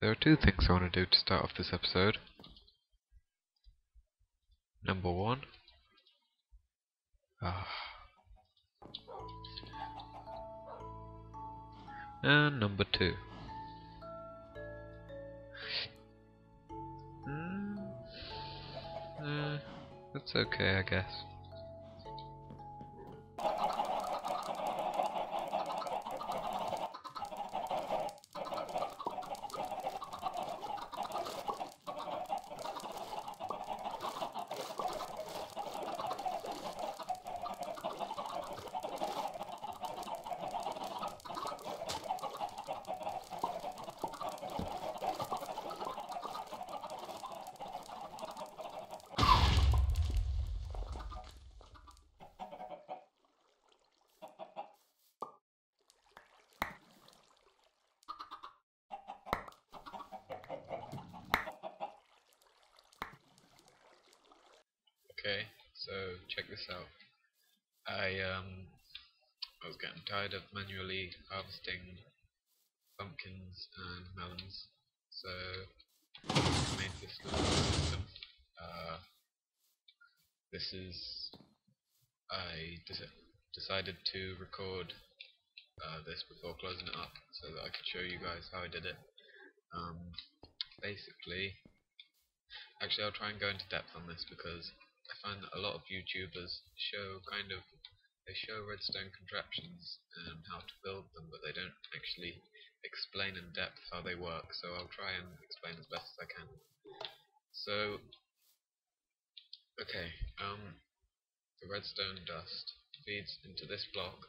There are two things I want to do to start off this episode. Number one, and number two. That's okay, I guess. Okay, so check this out. I was getting tired of manually harvesting pumpkins and melons, so I made this little system. I decided to record this before closing it up so that I could show you guys how I did it. Basically, actually I'll try and go into depth on this because I find that a lot of YouTubers show redstone contraptions and how to build them, but they don't actually explain in depth how they work, so I'll try and explain as best as I can. So, okay, the redstone dust feeds into this block,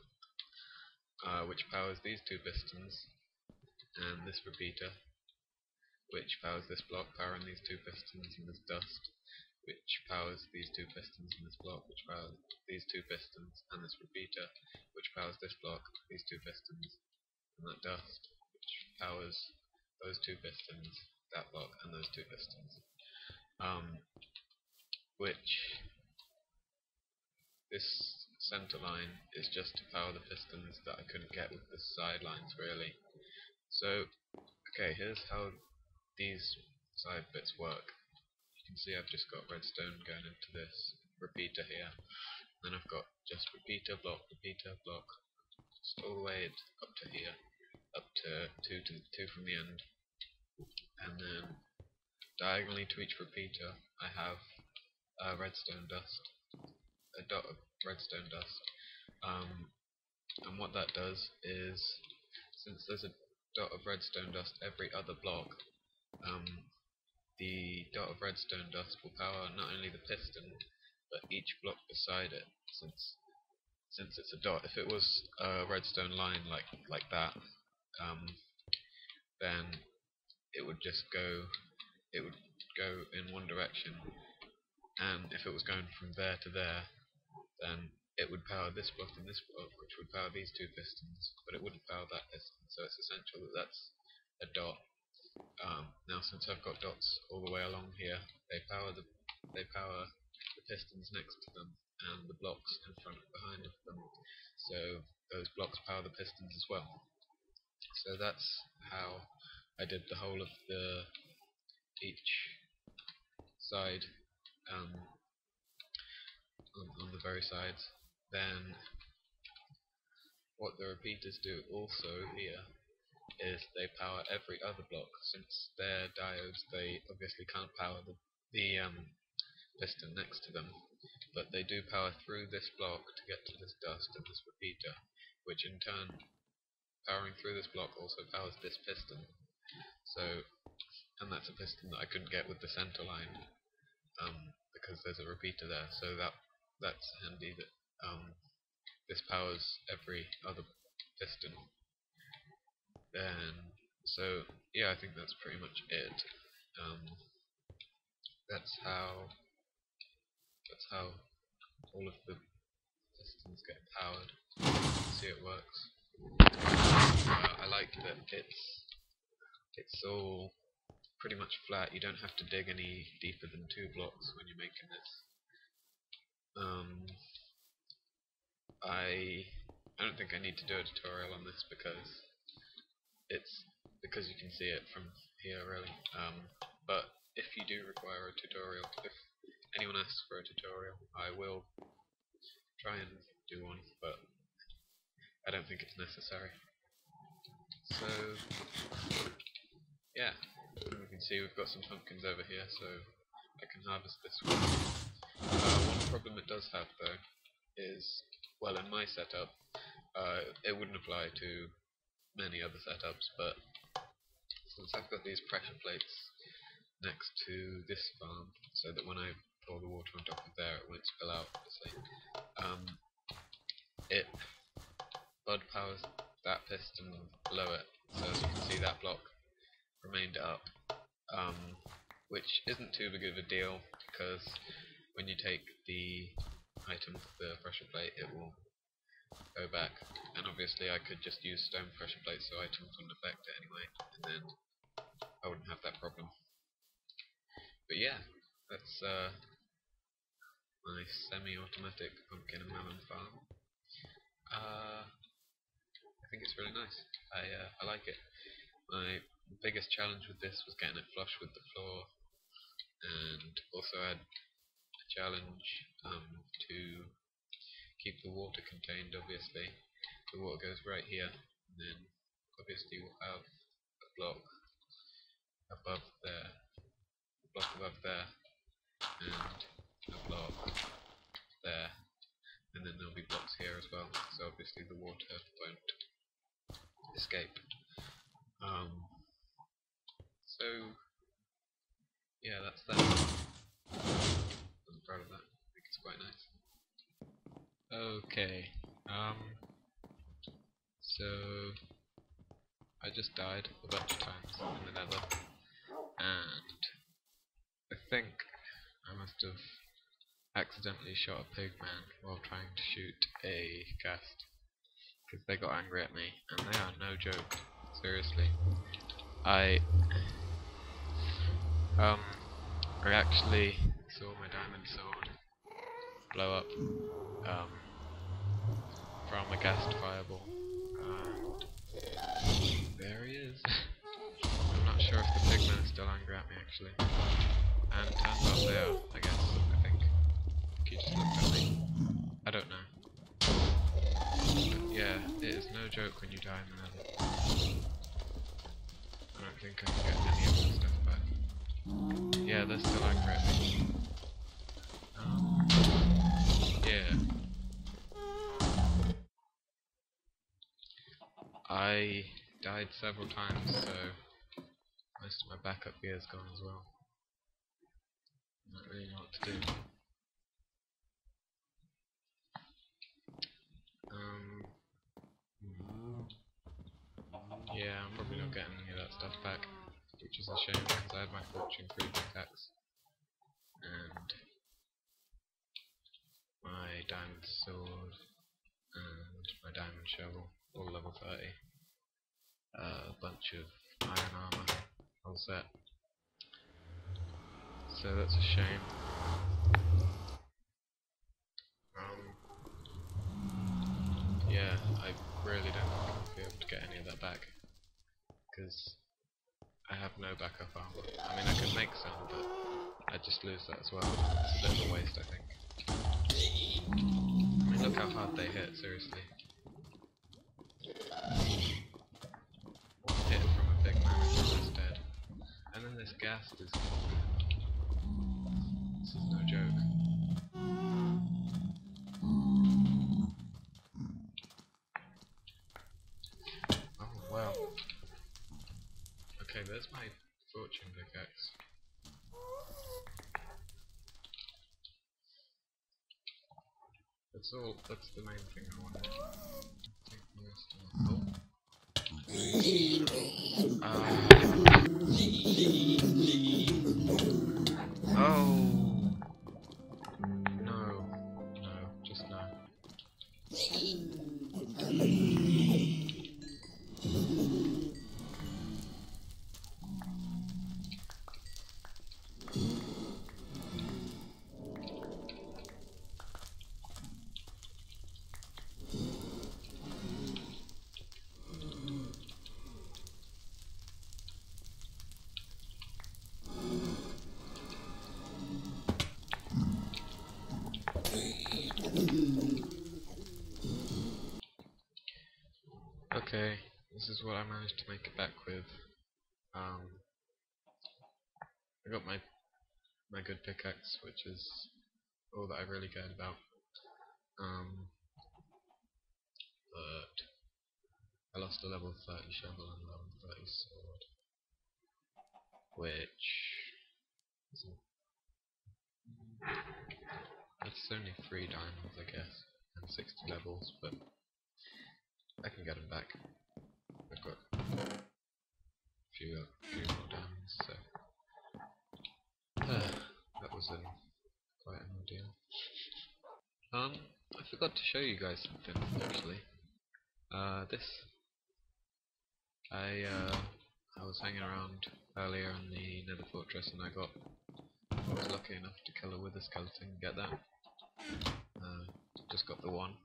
which powers these two pistons, and this repeater, which powers this block, powering these two pistons and this dust, which powers these two pistons and this block, which powers these two pistons and this repeater, which powers this block, these two pistons, and that dust, which powers those two pistons, that block, and those two pistons. Which this center line is just to power the pistons that I couldn't get with the side lines, really. So, okay, here's how these side bits work. You can see I've just got redstone going into this repeater here. Then I've got just repeater, block, just all the way up to here, up to two from the end. And then diagonally to each repeater, I have redstone dust, a dot of redstone dust. And what that does is, since there's a dot of redstone dust every other block, the dot of redstone dust will power not only the piston, but each block beside it, since it's a dot. If it was a redstone line like that, then it would go in one direction, and if it was going from there to there, then it would power this block and this block, which would power these two pistons, but it wouldn't power that piston. So it's essential that that's a dot. Now, since I've got dots all the way along here, they power the pistons next to them and the blocks in front and behind of them. So those blocks power the pistons as well. So that's how I did the whole of each side on the very sides. Then what the repeaters do also here is they power every other block. Since they're diodes, they obviously can't power the piston next to them, but they do power through this block to get to this dust and this repeater, which in turn, powering through this block, also powers this piston. So, and that's a piston that I couldn't get with the center line, because there's a repeater there. So that's handy that this powers every other piston. So yeah, I think that's pretty much it. That's how all of the pistons get powered. You can see it works. I like that it's all pretty much flat. You don't have to dig any deeper than 2 blocks when you're making this. I don't think I need to do a tutorial on this because because you can see it from here really. But if you do require a tutorial, if anyone asks for a tutorial, I will try and do one, but I don't think it's necessary. So yeah, you can see we've got some pumpkins over here, so I can harvest this one. One problem it does have though is, well, in my setup, it wouldn't apply to many other setups, but since I've got these pressure plates next to this farm, so that when I pour the water on top of there it won't spill out, obviously, it bud powers that piston below it, so as you can see that block remained up, which isn't too big of a deal, because when you take the item to the pressure plate it will go back, and obviously I could just use stone pressure plates so items wouldn't affect it anyway, and then I wouldn't have that problem. But yeah, that's my semi-automatic pumpkin and melon farm. I think it's really nice. I like it. My biggest challenge with this was getting it flush with the floor, and also had a challenge to keep the water contained. Obviously, the water goes right here, and then obviously we'll have a block above there, a block above there, and a block there, and then there'll be blocks here as well, so obviously the water won't escape. So yeah, that's that. I'm proud of that. I think it's quite nice. Okay, so I just died a bunch of times in the nether, and I think I must have accidentally shot a pigman while trying to shoot a ghast, because they got angry at me, and they are no joke, seriously. I actually saw my diamond sword blow up from a ghast fireball, and there he is. I'm not sure if the pigmen are still angry at me actually, and turns out they are, I guess. I think he just looked at me. I don't know. But yeah, it is no joke when you die in the nether. I don't think I can get any of this stuff back. Yeah, they're still angry at me. Yeah. I died several times, so most of my backup gear is gone as well. I don't really know what to do. Yeah, I'm probably not getting any of that stuff back, which is a shame because I had my fortune 3 pickaxe and my diamond sword and my diamond shovel, all level 30. A bunch of iron armor, all set. So that's a shame. Yeah, I really don't think I'll be able to get any of that back, because I have no backup armor. I mean, I could make some, but I'd just lose that as well. It's a bit of a waste, I think. I mean, look how hard they hit, seriously. One hit from a big man and he's dead. And then this ghast is gone. This is no joke. Oh, wow. Okay, there's my fortune pickaxe. That's the main thing I wanted. Take the rest of Oh! No. No, just no. this is what I managed to make it back with. I got my good pickaxe, which is all that I really cared about. But I lost a level 30 shovel and a level 30 sword, which isn't. It's only 3 diamonds, I guess, and 60 levels, but I can get them back. I've got a few more diamonds, so that was quite an ordeal. I forgot to show you guys something actually. I was hanging around earlier in the Nether Fortress, and I was lucky enough to kill a wither skeleton. Get that? Just got the one.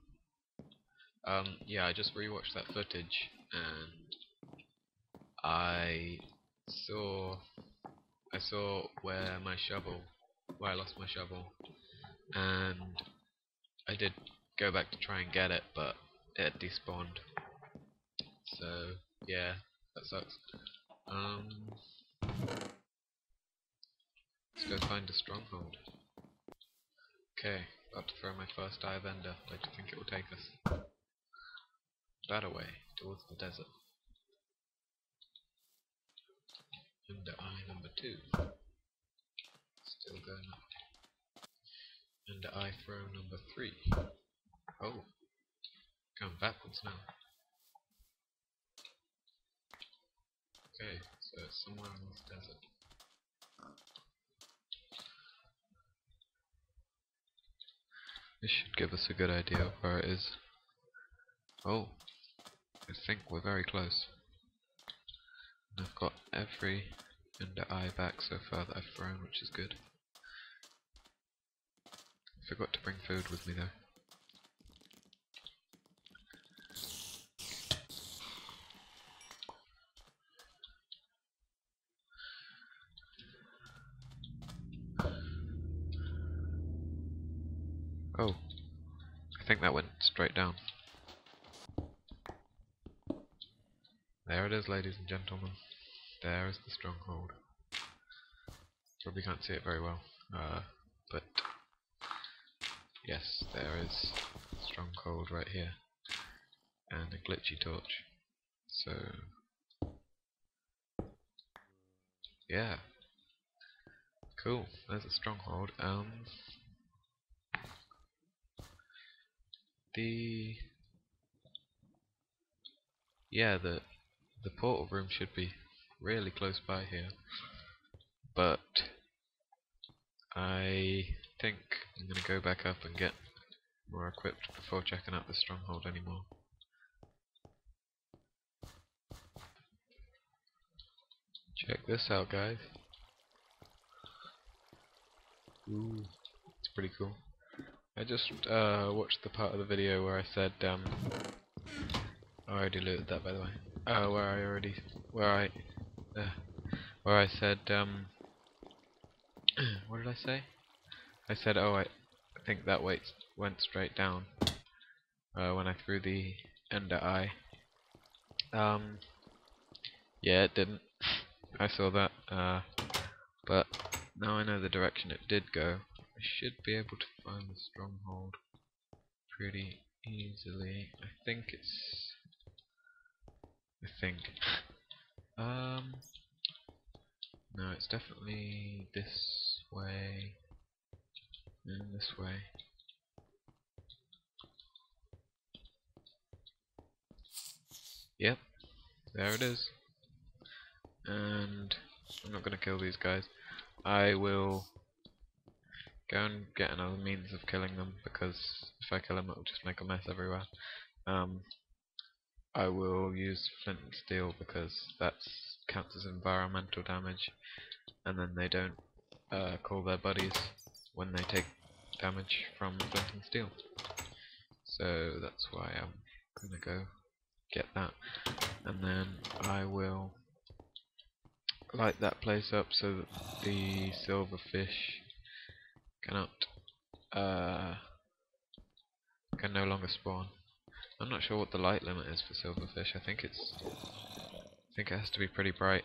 Yeah, I just rewatched that footage, and I saw where I lost my shovel, and I did go back to try and get it, but it had despawned. So yeah, that sucks. Let's go find a stronghold. Okay, about to throw my first eye of ender. Where do you think it will take us? That away, towards the desert. Ender eye number 2. Still going up. Ender eye throw number 3. Oh, going backwards now. Okay, so it's somewhere in this desert. This should give us a good idea of where it is. Oh, I think we're very close. And I've got every ender eye back so far that I've thrown, which is good. I forgot to bring food with me though. Oh, I think that went straight down. There it is, ladies and gentlemen. There is the stronghold. Probably can't see it very well, but yes, there is stronghold right here, and a glitchy torch. So yeah, cool. There's a stronghold. The portal room should be really close by here, but I think I'm gonna go back up and get more equipped before checking out the stronghold anymore. Check this out, guys. Ooh, it's pretty cool. I just watched the part of the video where I said I already looted that, by the way. Where I said what did I say? I said, oh, I think that went straight down when I threw the ender eye. Yeah, it didn't. I saw that, but now I know the direction it did go. I should be able to find the stronghold pretty easily. I think no, it's definitely this way and this way. Yep, there it is. And I'm not going to kill these guys. I will go and get another means of killing them, because if I kill them it will just make a mess everywhere. I will use flint and steel because that counts as environmental damage, and then they don't call their buddies when they take damage from flint and steel. So that's why I'm gonna go get that, and then I will light that place up so that the silverfish can no longer spawn. I'm not sure what the light limit is for silverfish. I think it has to be pretty bright.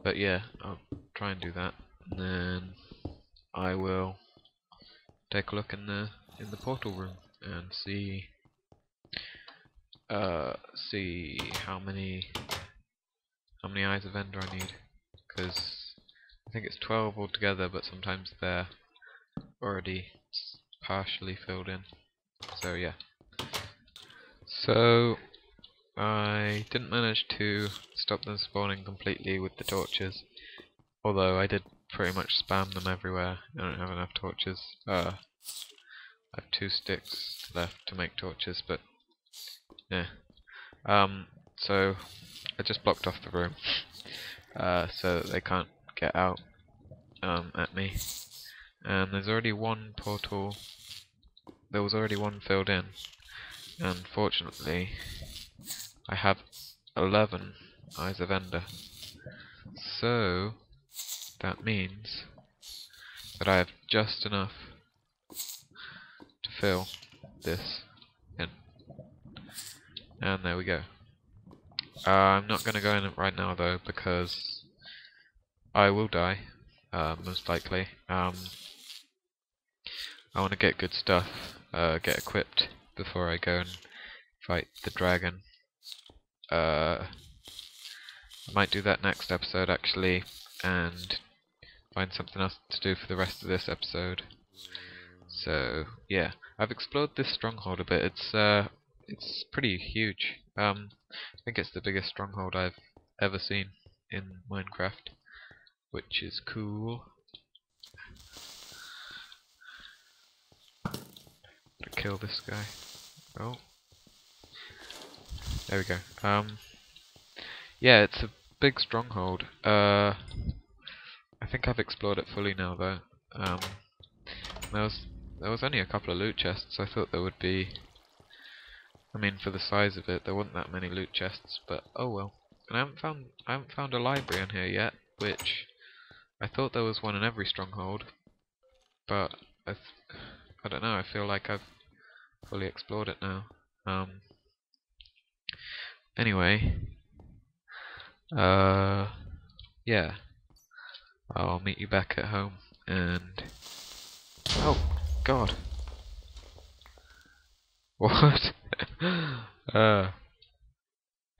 But yeah, I'll try and do that, and then I will take a look in the portal room and see how many eyes of Ender I need, because I think it's 12 altogether, but sometimes they're already partially filled in. So yeah. So I didn't manage to stop them spawning completely with the torches, although I did pretty much spam them everywhere. I don't have enough torches. I have 2 sticks left to make torches, but yeah. So I just blocked off the room so that they can't get out at me. And there's already one portal. There was already one filled in, and fortunately I have 11 Eyes of Ender. So that means that I have just enough to fill this in. And there we go. I'm not going to go in it right now though, because I will die, most likely. I want to get good stuff, get equipped before I go and fight the dragon. I might do that next episode actually, and find something else to do for the rest of this episode. So yeah, I've explored this stronghold a bit. It's pretty huge. I think it's the biggest stronghold I've ever seen in Minecraft, which is cool. Gotta kill this guy. Oh, there we go. Yeah, it's a big stronghold. I think I've explored it fully now though. There was only a couple of loot chests. I thought there would be. I mean, for the size of it, there wasn't that many loot chests, but oh well. And I haven't found a library in here yet, which I thought there was one in every stronghold, but I don't know. I feel like I've fully explored it now. Anyway, yeah, I'll meet you back at home. And oh God, what?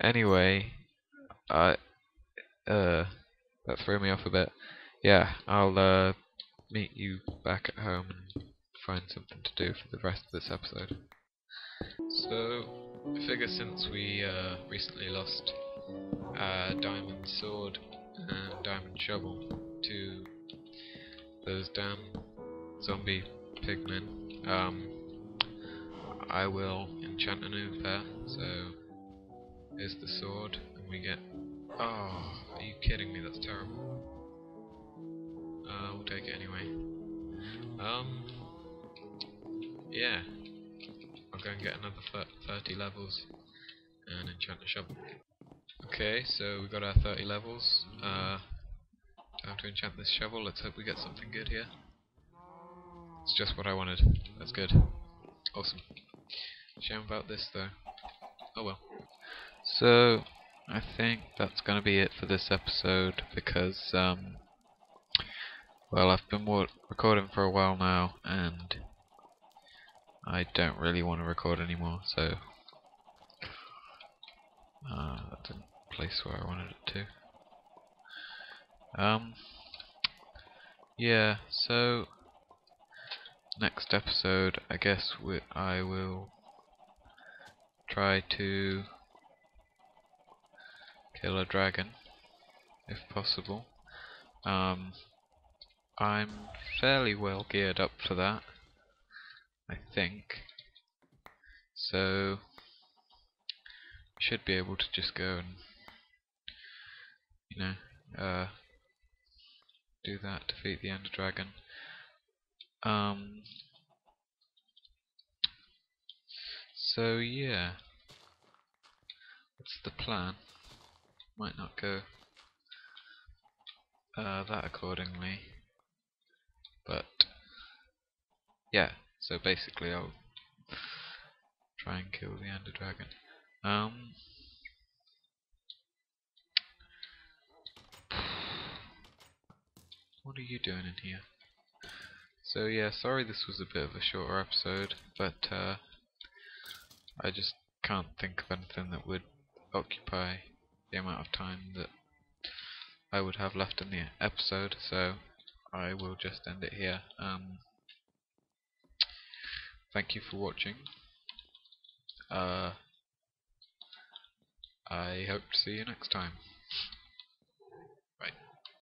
Anyway, I that threw me off a bit. Yeah, I'll meet you back at home and find something to do for the rest of this episode. So, I figure since we recently lost Diamond Sword and Diamond Shovel to those damn zombie pigmen, I will enchant a new pair. So, here's the sword, and we get... Oh, are you kidding me? That's terrible. We'll take it anyway. Yeah. I'll go and get another 30 levels and enchant a shovel. Okay, so we got our 30 levels. Time to enchant this shovel. Let's hope we get something good here. It's just what I wanted. That's good. Awesome. Shame about this though. Oh well. So I think that's gonna be it for this episode, because well, I've been recording for a while now and I don't really want to record anymore, so that didn't place where I wanted it to. Yeah, so next episode I guess I will try to kill a dragon if possible. I'm fairly well geared up for that, I think, so I should be able to just go and, you know, do that, defeat the Ender Dragon. So yeah, that's the plan. Might not go that accordingly, but yeah. So basically, I'll Try and kill the Ender Dragon. What are you doing in here? So yeah, sorry this was a bit of a shorter episode, but I just can't think of anything that would occupy the amount of time that I would have left in the episode, so I will just end it here. Thank you for watching. I hope to see you next time.